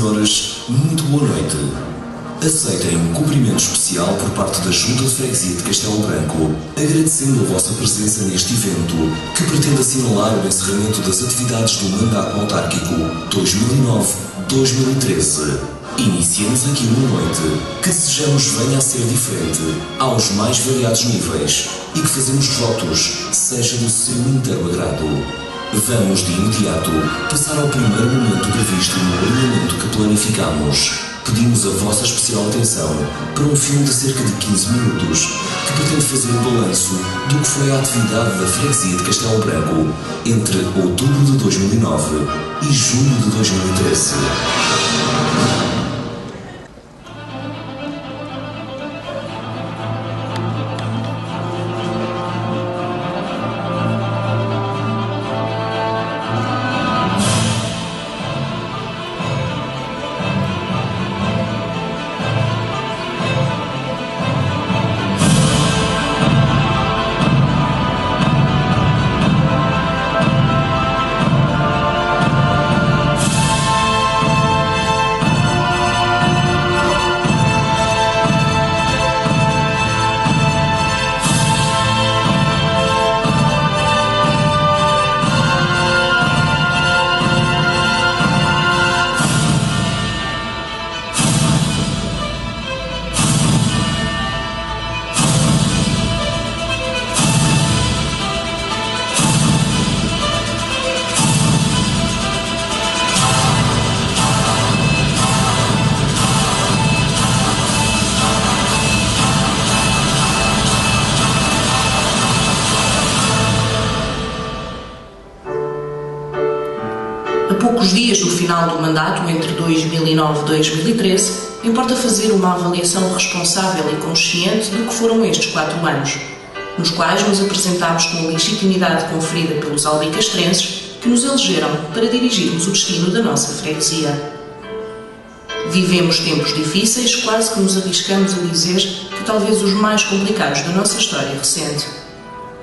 senhores, muito boa noite. Aceitem um cumprimento especial por parte da Junta de Freguesia de Castelo Branco, agradecendo a vossa presença neste evento, que pretende assinalar o encerramento das atividades do mandato autárquico 2009-2013. Iniciemos aqui uma noite que desejamos venha a ser diferente, aos mais variados níveis, e que fazemos votos seja do seu inteiro agrado. Vamos de imediato passar ao primeiro momento previsto no alinhamento que planificamos. Pedimos a vossa especial atenção para um filme de cerca de 15 minutos que pretende fazer um balanço do que foi a atividade da Freguesia de Castelo Branco entre outubro de 2009 e junho de 2013. A poucos dias do final do mandato, entre 2009 e 2013, importa fazer uma avaliação responsável e consciente do que foram estes 4 anos, nos quais nos apresentámos com a legitimidade conferida pelos albicastrenses que nos elegeram para dirigirmos o destino da nossa freguesia. Vivemos tempos difíceis, quase que nos arriscamos a dizer que talvez os mais complicados da nossa história recente.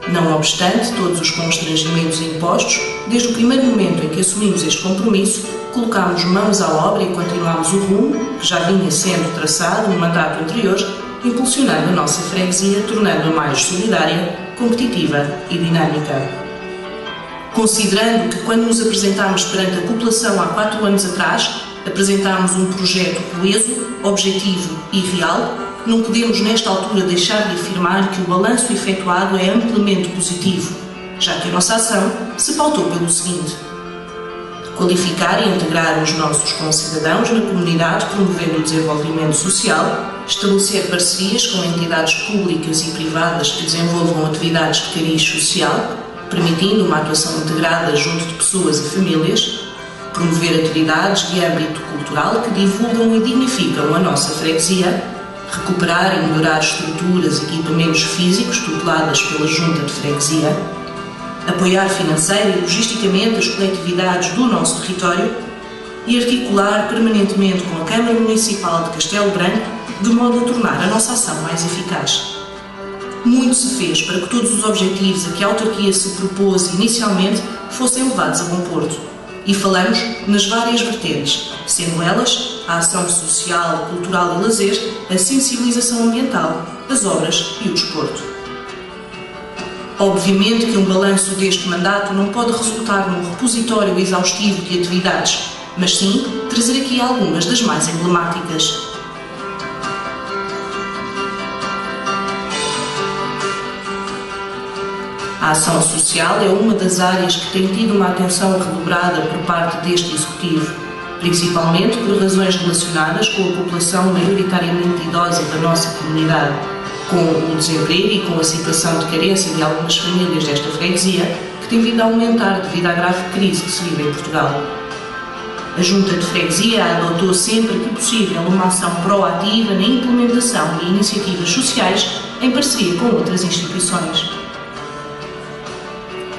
Não obstante todos os constrangimentos impostos, desde o primeiro momento em que assumimos este compromisso, colocámos mãos à obra e continuámos o rumo, que já vinha sendo traçado no mandato anterior, impulsionando a nossa freguesia, tornando-a mais solidária, competitiva e dinâmica. Considerando que quando nos apresentámos perante a população há 4 anos atrás, apresentámos um projeto coeso, objetivo e real, não podemos nesta altura deixar de afirmar que o balanço efetuado é amplamente positivo, já que a nossa ação se pautou pelo seguinte: qualificar e integrar os nossos concidadãos na comunidade promovendo o desenvolvimento social, estabelecer parcerias com entidades públicas e privadas que desenvolvam atividades de cariz social, permitindo uma atuação integrada junto de pessoas e famílias, promover atividades de âmbito cultural que divulgam e dignificam a nossa freguesia, recuperar e melhorar estruturas e equipamentos físicos tuteladas pela Junta de Freguesia, apoiar financeira e logisticamente as coletividades do nosso território e articular permanentemente com a Câmara Municipal de Castelo Branco de modo a tornar a nossa ação mais eficaz. Muito se fez para que todos os objetivos a que a autarquia se propôs inicialmente fossem levados a bom porto. E falamos nas várias vertentes, sendo elas a ação social, cultural e lazer, a sensibilização ambiental, as obras e o desporto. Obviamente que um balanço deste mandato não pode resultar num repositório exaustivo de atividades, mas sim trazer aqui algumas das mais emblemáticas. A ação social é uma das áreas que tem tido uma atenção redobrada por parte deste Executivo, principalmente por razões relacionadas com a população maioritariamente idosa da nossa comunidade, com o desemprego e com a situação de carência de algumas famílias desta freguesia, que tem vindo a aumentar devido à grave crise que se vive em Portugal. A Junta de Freguesia adotou sempre que possível uma ação proativa na implementação de iniciativas sociais em parceria com outras instituições.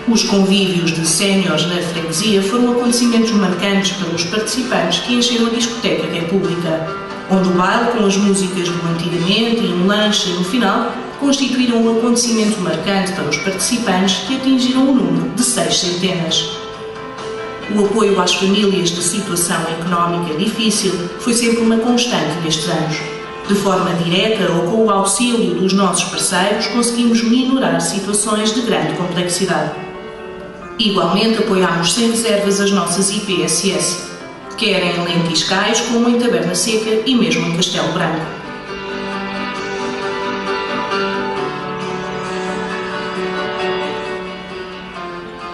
Os convívios de séniores na freguesia foram acontecimentos marcantes pelos participantes que encheram a discoteca República, onde o baile com as músicas do antigamente e um lanche no final constituíram um acontecimento marcante para os participantes que atingiram o número de 6 centenas. O apoio às famílias de situação económica difícil foi sempre uma constante nestes anos. De forma direta ou com o auxílio dos nossos parceiros, conseguimos minorar situações de grande complexidade. Igualmente, apoiámos sem reservas as nossas IPSS, quer em Lentiscais, como em Taberna Seca e mesmo em Castelo Branco.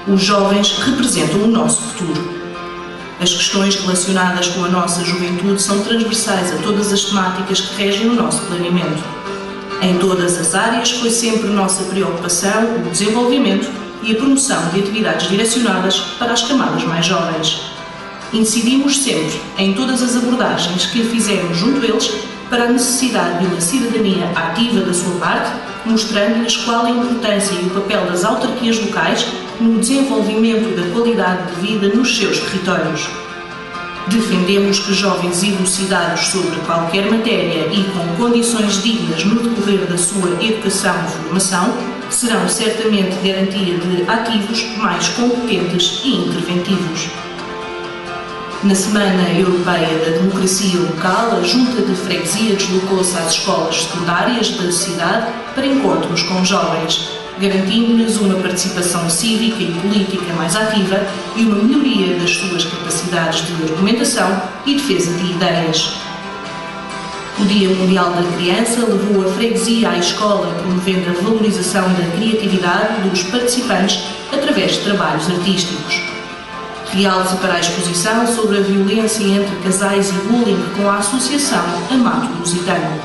Os jovens representam o nosso futuro. As questões relacionadas com a nossa juventude são transversais a todas as temáticas que regem o nosso planeamento. Em todas as áreas foi sempre nossa preocupação o desenvolvimento e a promoção de atividades direcionadas para as camadas mais jovens. Incidimos sempre em todas as abordagens que fizemos junto a eles para a necessidade de uma cidadania ativa da sua parte, mostrando-lhes qual a importância e o papel das autarquias locais no desenvolvimento da qualidade de vida nos seus territórios. Defendemos que jovens elucidados sobre qualquer matéria e com condições dignas no decorrer da sua educação e formação serão certamente garantia de ativos mais competentes e interventivos. Na Semana Europeia da Democracia Local, a Junta de Freguesia deslocou-se às escolas secundárias da cidade para encontros com jovens, garantindo-lhes uma participação cívica e política mais ativa e uma melhoria das suas capacidades de argumentação e defesa de ideias. O Dia Mundial da Criança levou a freguesia à escola, promovendo a valorização da criatividade dos participantes através de trabalhos artísticos. Realce para a exposição sobre a violência entre casais e bullying com a Associação Amato Lusitano.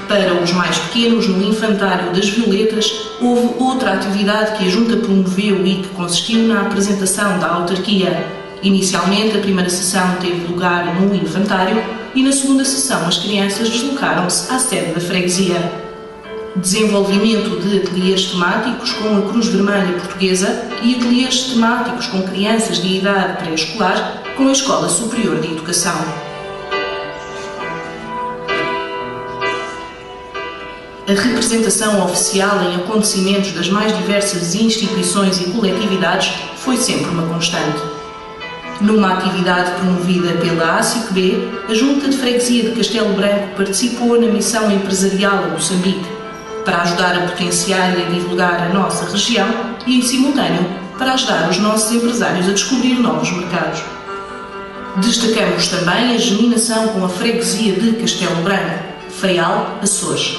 Para os mais pequenos, no Infantário das Violetas, houve outra atividade que a Junta promoveu e que consistiu na apresentação da autarquia. Inicialmente, a primeira sessão teve lugar no Infantário e na segunda sessão as crianças deslocaram-se à sede da freguesia. Desenvolvimento de ateliês temáticos com a Cruz Vermelha Portuguesa e ateliês temáticos com crianças de idade pré-escolar com a Escola Superior de Educação. A representação oficial em acontecimentos das mais diversas instituições e coletividades foi sempre uma constante. Numa atividade promovida pela ACICB, a Junta de Freguesia de Castelo Branco participou na missão empresarial a Moçambique, para ajudar a potenciar e a divulgar a nossa região e, em simultâneo, para ajudar os nossos empresários a descobrir novos mercados. Destacamos também a germinação com a freguesia de Castelo Branco, Faial, Açores.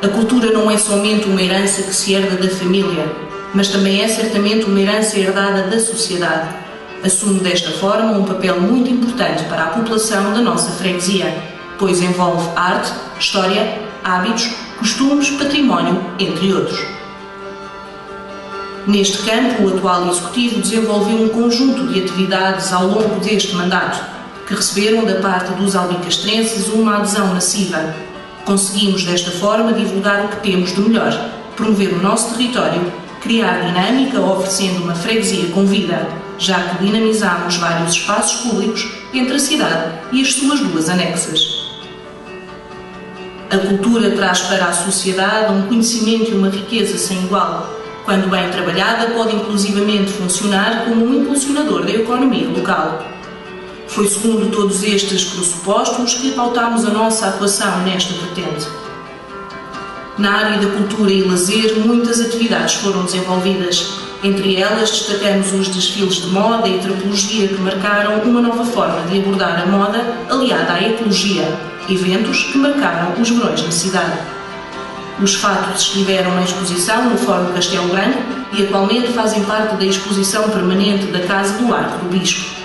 A cultura não é somente uma herança que se herda da família, mas também é certamente uma herança herdada da sociedade. Assume desta forma um papel muito importante para a população da nossa freguesia, pois envolve arte, história, hábitos, costumes, património, entre outros. Neste campo, o atual Executivo desenvolveu um conjunto de atividades ao longo deste mandato, que receberam da parte dos albicastrenses uma adesão massiva. Conseguimos desta forma divulgar o que temos de melhor, promover o nosso território, criar dinâmica oferecendo uma freguesia com vida, já que dinamizamos vários espaços públicos entre a cidade e as suas duas anexas. A cultura traz para a sociedade um conhecimento e uma riqueza sem igual. Quando bem trabalhada, pode inclusivamente funcionar como um impulsionador da economia local. Foi segundo todos estes pressupostos que pautámos a nossa atuação nesta vertente. Na área da cultura e lazer, muitas atividades foram desenvolvidas. Entre elas, destacamos os desfiles de moda e trapologia que marcaram uma nova forma de abordar a moda aliada à ecologia, eventos que marcaram os verões na cidade. Os fatos estiveram na exposição no Fórum Castelo Branco e atualmente fazem parte da exposição permanente da Casa do Arco do Bispo.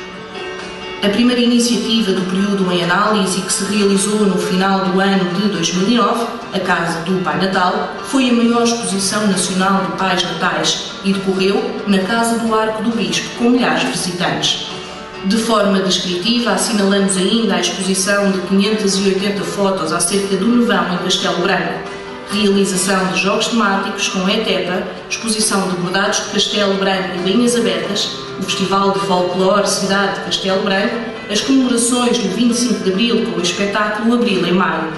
A primeira iniciativa do período em análise que se realizou no final do ano de 2009, a Casa do Pai Natal, foi a maior exposição nacional de pais natais e decorreu na Casa do Arco do Bispo, com milhares de visitantes. De forma descritiva, assinalamos ainda a exposição de 580 fotos acerca do Nevão em Castelo Branco, realização de jogos temáticos com ETEPA, exposição de bordados de Castelo Branco e linhas abertas, o Festival de Folclore Cidade de Castelo Branco, as comemorações do 25 de Abril com o espetáculo Abril em Maio.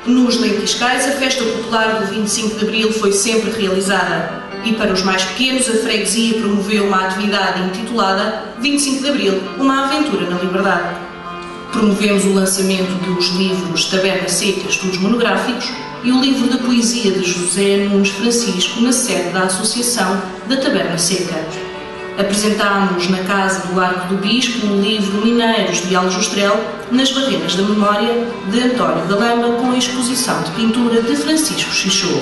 Nos Lentiscais, a festa popular do 25 de Abril foi sempre realizada. E para os mais pequenos, a freguesia promoveu uma atividade intitulada 25 de Abril, uma aventura na liberdade. Promovemos o lançamento dos livros Taberna Seca, Estudos Monográficos, e o livro de poesia de José Nunes Francisco na sede da Associação da Taberna Seca. Apresentámos na Casa do Arco do Bispo o livro Mineiros de Aljustrel, nas Barreiras da Memória, de António Galamba, com a exposição de pintura de Francisco Xixô.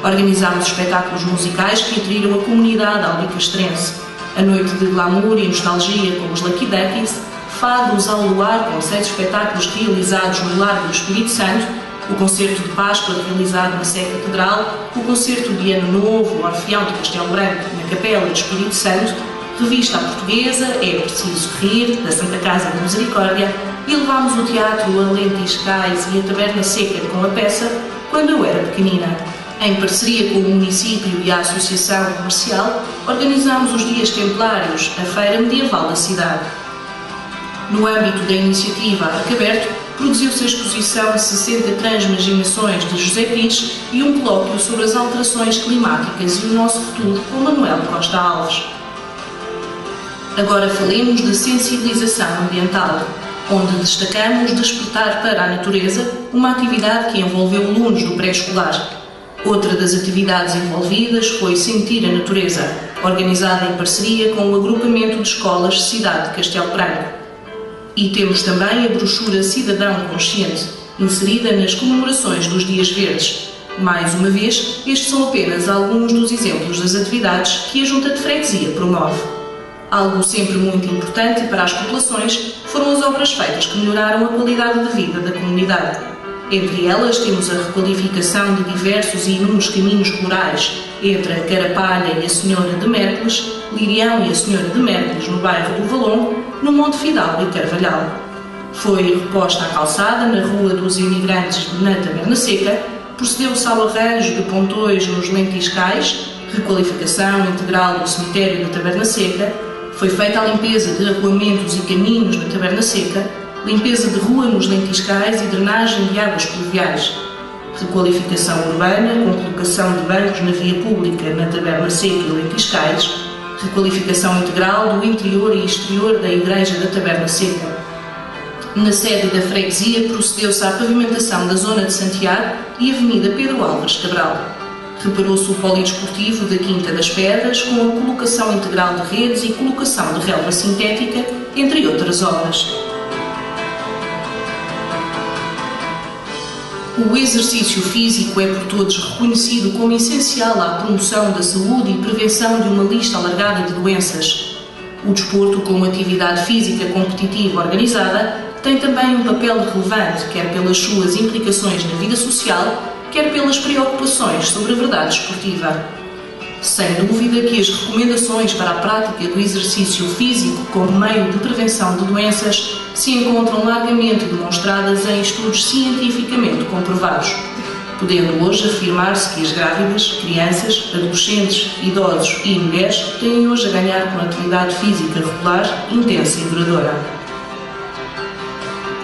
Organizámos espetáculos musicais que atraíram a comunidade albicastrense. A noite de glamour e nostalgia com os Lucky Duckies, fados ao luar com 6 espetáculos realizados no Largo do Espírito Santo, o concerto de Páscoa realizado na Sé Catedral, o concerto de Ano Novo, Orfeão de Castelo Branco, na Capela do Espírito Santo, revista à portuguesa, É Preciso Rir, da Santa Casa da Misericórdia, e levámos o teatro a Lentiscais e a Taberna Seca com a peça Quando Eu Era Pequenina. Em parceria com o município e a Associação Comercial, organizámos os Dias Templários, a Feira Medieval da cidade. No âmbito da iniciativa Arco Aberto, produziu-se a exposição 60 Transmaginações de José Pires e um colóquio sobre as alterações climáticas e o nosso futuro com Manuel Costa Alves. Agora falemos de sensibilização ambiental, onde destacamos Despertar para a Natureza, uma atividade que envolveu alunos do pré-escolar. Outra das atividades envolvidas foi Sentir a Natureza, organizada em parceria com o agrupamento de escolas Cidade de Castelo Branco. E temos também a brochura Cidadão Consciente, inserida nas comemorações dos Dias Verdes. Mais uma vez, estes são apenas alguns dos exemplos das atividades que a Junta de Freguesia promove. Algo sempre muito importante para as populações foram as obras feitas que melhoraram a qualidade de vida da comunidade. Entre elas temos a requalificação de diversos e inúmeros caminhos rurais entre a Carapalha e a Senhora de Mércoles, Lirião e a Senhora de Mércoles no bairro do Valongo, no Monte Fidalgo e Carvalhal. Foi reposta a calçada na Rua dos Imigrantes na Taberna Seca, procedeu-se ao arranjo de pontões nos Lentiscais, requalificação integral do cemitério da Taberna Seca, foi feita a limpeza de arruamentos e caminhos na Taberna Seca, limpeza de rua nos Lentiscais e drenagem de águas pluviais, requalificação urbana com colocação de bancos na via pública na Taberna Seca e Lentiscais, requalificação integral do interior e exterior da Igreja da Taberna Seca. Na sede da freguesia procedeu-se à pavimentação da zona de Santiago e Avenida Pedro Álvares Cabral. Reparou-se o polidesportivo da Quinta das Pedras com a colocação integral de redes e colocação de relva sintética, entre outras obras. O exercício físico é por todos reconhecido como essencial à promoção da saúde e prevenção de uma lista alargada de doenças. O desporto, como atividade física competitiva organizada, tem também um papel relevante, quer pelas suas implicações na vida social, quer pelas preocupações sobre a verdade esportiva. Sem dúvida que as recomendações para a prática do exercício físico como meio de prevenção de doenças se encontram largamente demonstradas em estudos cientificamente comprovados, podendo hoje afirmar-se que as grávidas, crianças, adolescentes, idosos e mulheres têm hoje a ganhar com a atividade física regular, intensa e duradoura.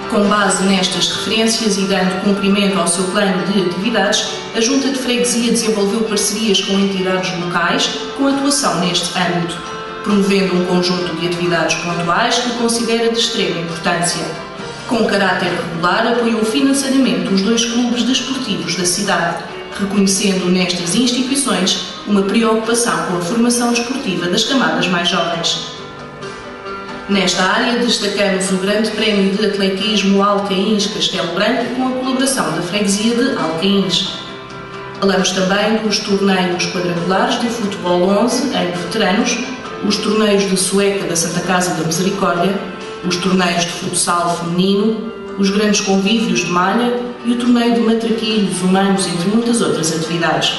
Com base nestas referências e dando cumprimento ao seu plano de atividades, a Junta de Freguesia desenvolveu parcerias com entidades locais com atuação neste âmbito, promovendo um conjunto de atividades pontuais que considera de extrema importância. Com caráter regular, apoiou financeiramente os 2 clubes desportivos da cidade, reconhecendo nestas instituições uma preocupação com a formação desportiva das camadas mais jovens. Nesta área, destacamos o Grande Prémio de Atletismo Alcaíns Castelo Branco com a colaboração da Freguesia de Alcaíns. Falamos também dos torneios quadrangulares de Futebol 11 em veteranos, os torneios de sueca da Santa Casa da Misericórdia, os torneios de futsal feminino, os grandes convívios de malha e o torneio de matraquilhos humanos, entre muitas outras atividades.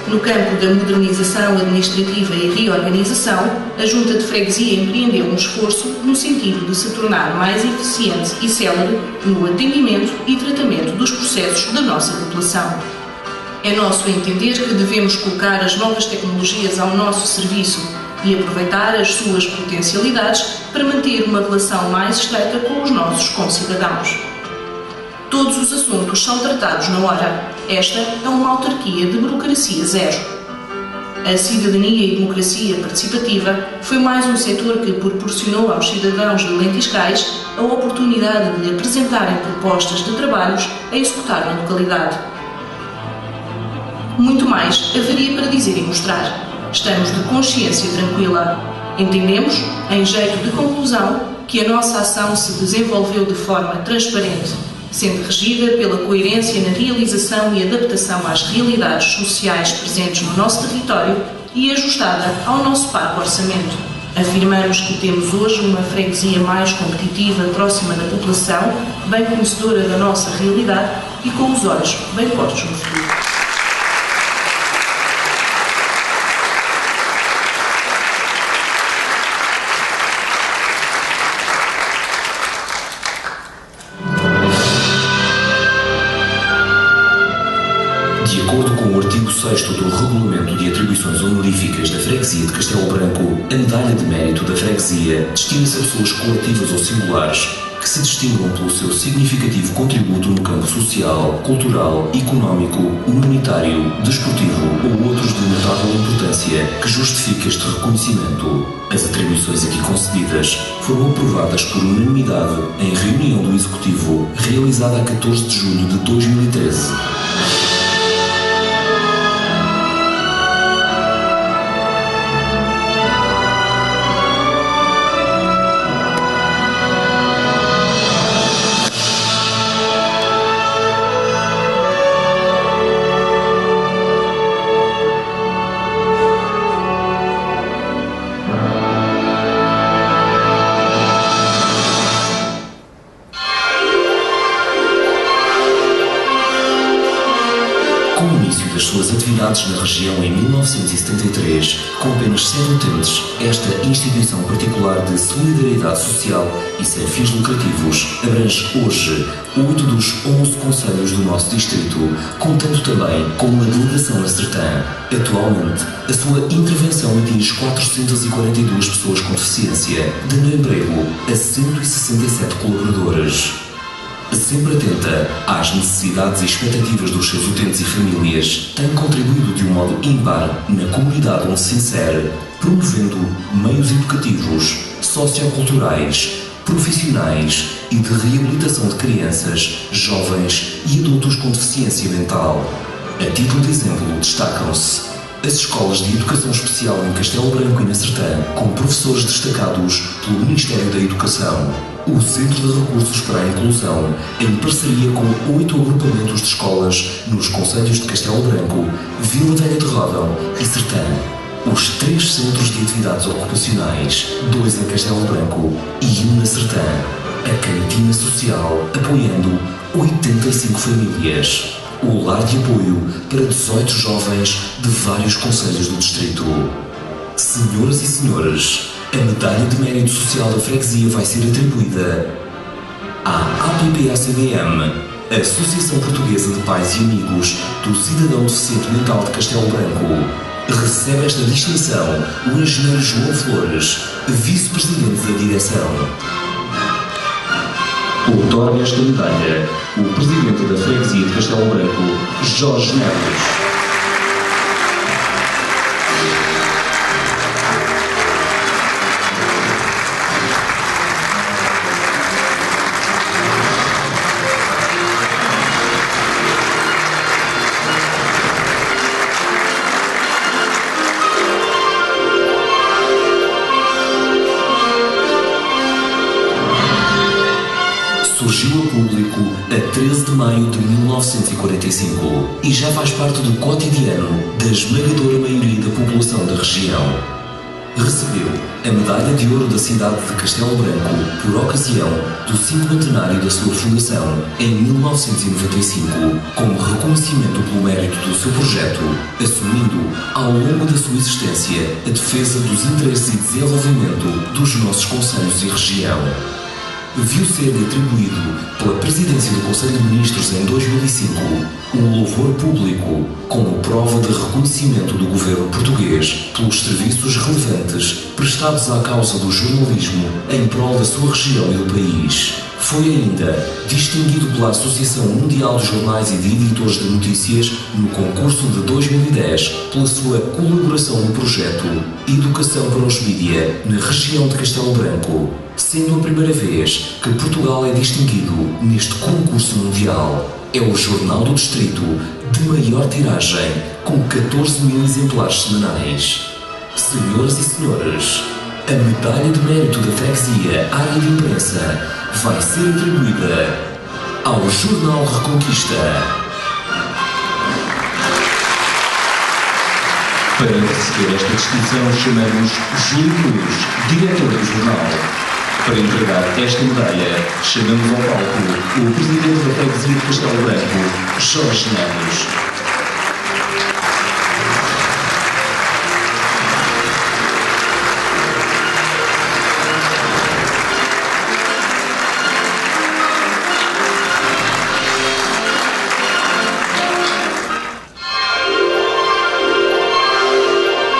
No campo da modernização administrativa e reorganização, a Junta de Freguesia empreendeu um esforço no sentido de se tornar mais eficiente e célere no atendimento e tratamento dos processos da nossa população. É nosso entender que devemos colocar as novas tecnologias ao nosso serviço e aproveitar as suas potencialidades para manter uma relação mais estreita com os nossos concidadãos. Todos os assuntos são tratados na hora. Esta é uma autarquia de burocracia zero. A cidadania e democracia participativa foi mais um setor que proporcionou aos cidadãos de Lentiscais a oportunidade de apresentarem propostas de trabalhos a executar na localidade. Muito mais haveria para dizer e mostrar. Estamos de consciência tranquila. Entendemos, em jeito de conclusão, que a nossa ação se desenvolveu de forma transparente, sendo regida pela coerência na realização e adaptação às realidades sociais presentes no nosso território e ajustada ao nosso parco orçamento. Afirmamos que temos hoje uma freguesia mais competitiva, próxima da população, bem conhecedora da nossa realidade e com os olhos bem postos no futuro. De acordo com o artigo 6º do Regulamento de Atribuições Honoríficas da Freguesia de Castelo Branco, a medalha de mérito da freguesia destina-se a pessoas coletivas ou singulares que se distinguam pelo seu significativo contributo no campo social, cultural, económico, humanitário, desportivo ou outros de notável importância que justifique este reconhecimento. As atribuições aqui concedidas foram aprovadas por unanimidade em reunião do Executivo realizada a 14 de julho de 2013. Com o início das suas atividades na região em 1973, com apenas 7 utentes, esta instituição particular de solidariedade social e sem fins lucrativos abrange hoje 8 dos 11 concelhos do nosso distrito, contando também com uma delegação na Sertã. Atualmente, a sua intervenção atinge 442 pessoas com deficiência, dando emprego a 167 colaboradores. Sempre atenta às necessidades e expectativas dos seus utentes e famílias, tem contribuído de um modo ímpar na comunidade onde se insere, promovendo meios educativos, socioculturais, profissionais e de reabilitação de crianças, jovens e adultos com deficiência mental. A título de exemplo, destacam-se as escolas de educação especial em Castelo Branco e na Sertã, com professores destacados pelo Ministério da Educação. O Centro de Recursos para a Inclusão, em parceria com 8 agrupamentos de escolas nos concelhos de Castelo Branco, Vila Velha de Ródão e Sertã. Os 3 centros de atividades ocupacionais, 2 em Castelo Branco e 1 na Sertã. A cantina social, apoiando 85 famílias. O lar de apoio para 18 jovens de vários concelhos do distrito. Senhoras e senhores, a medalha de mérito social da freguesia vai ser atribuída à APPA-CDM, Associação Portuguesa de Pais e Amigos do Cidadão Deficiente Mental de Castelo Branco. Recebe esta distinção o engenheiro João Flores, vice-presidente da direção. Outorga esta medalha o presidente da freguesia de Castelo Branco, Jorge Neves. Surgiu a público a 13 de maio de 1945 e já faz parte do cotidiano da esmagadora maioria da população da região. Recebeu a Medalha de Ouro da cidade de Castelo Branco por ocasião do 50º da sua fundação em 1995, como reconhecimento pelo mérito do seu projeto, assumindo ao longo da sua existência a defesa dos interesses e desenvolvimento dos nossos concelhos e região. Viu ser atribuído pela Presidência do Conselho de Ministros em 2005 um louvor público como prova de reconhecimento do governo português pelos serviços relevantes prestados à causa do jornalismo em prol da sua região e do país. Foi ainda distinguido pela Associação Mundial de Jornais e de Editores de Notícias no concurso de 2010 pela sua colaboração no projeto Educação para os Mídia na região de Castelo Branco, sendo a primeira vez que Portugal é distinguido neste concurso mundial. É o jornal do distrito de maior tiragem, com 14.000 exemplares semanais. Senhoras e senhores, a medalha de mérito da freguesia área de imprensa vai ser atribuída ao Jornal Reconquista. Para receber esta distinção, chamamos Júlio Cruz, diretor do jornal. Para entregar esta medalha, chamamos ao palco o presidente da freguesia de Castelo Branco, Jorge Neves.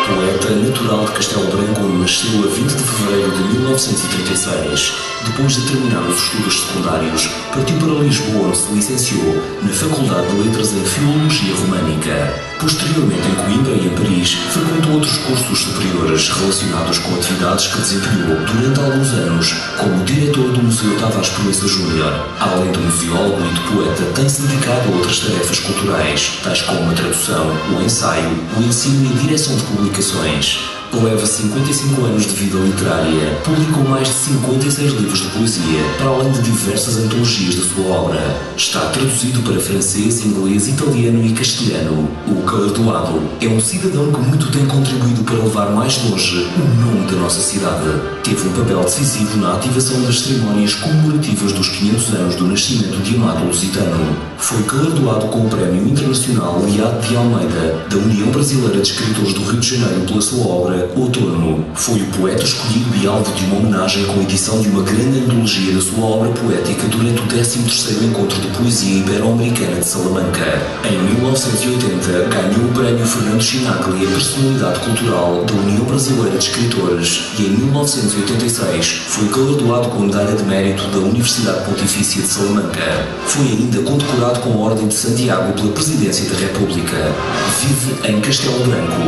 Poeta natural de Castelo Branco, nasceu a 20 de fevereiro de 1936. Depois de terminar os estudos secundários, partiu para Lisboa, onde se licenciou na Faculdade de Letras em Filologia Românica. Posteriormente, em Coimbra e em Paris, frequentou outros cursos superiores relacionados com atividades que desempenhou durante alguns anos como diretor do Museu Tavares Proença Júnior. Além de museólogo e de poeta, tem-se dedicado a outras tarefas culturais, tais como a tradução, o ensaio, o ensino e a direção de publicações. Leva 55 anos de vida literária, publicou mais de 56 livros de poesia, para além de diversas antologias da sua obra. Está traduzido para francês, inglês, italiano e castelhano. O galardoado é um cidadão que muito tem contribuído para levar mais longe o nome da nossa cidade. Teve um papel decisivo na ativação das cerimónias comemorativas dos 500 anos do nascimento de Amado Lusitano. Foi galardoado com o Prémio Internacional Leade de Almeida, da União Brasileira de Escritores do Rio de Janeiro, pela sua obra Outono. Foi o poeta escolhido e alvo de uma homenagem com a edição de uma grande antologia da sua obra poética durante o 13º Encontro de Poesia Ibero-Americana de Salamanca. Em 1980, ganhou o Prémio Fernando Chinaglia, Personalidade Cultural da União Brasileira de Escritores, e em 1986 foi galardoado com a Medalha de Mérito da Universidade Pontifícia de Salamanca. Foi ainda condecorado com a Ordem de Santiago pela Presidência da República. Vive em Castelo Branco.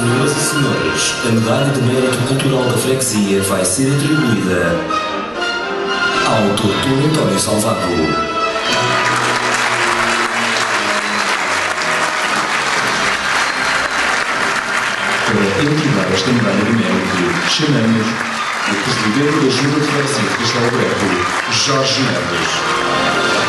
Senhoras e senhores, a Medalha de Mérito Cultural da freguesia vai ser atribuída ao Dr. António Salvado. Para entregar esta medalha de mérito, chamamos o presidente da Junta de Freguesia de Castelo Branco, Jorge Neves.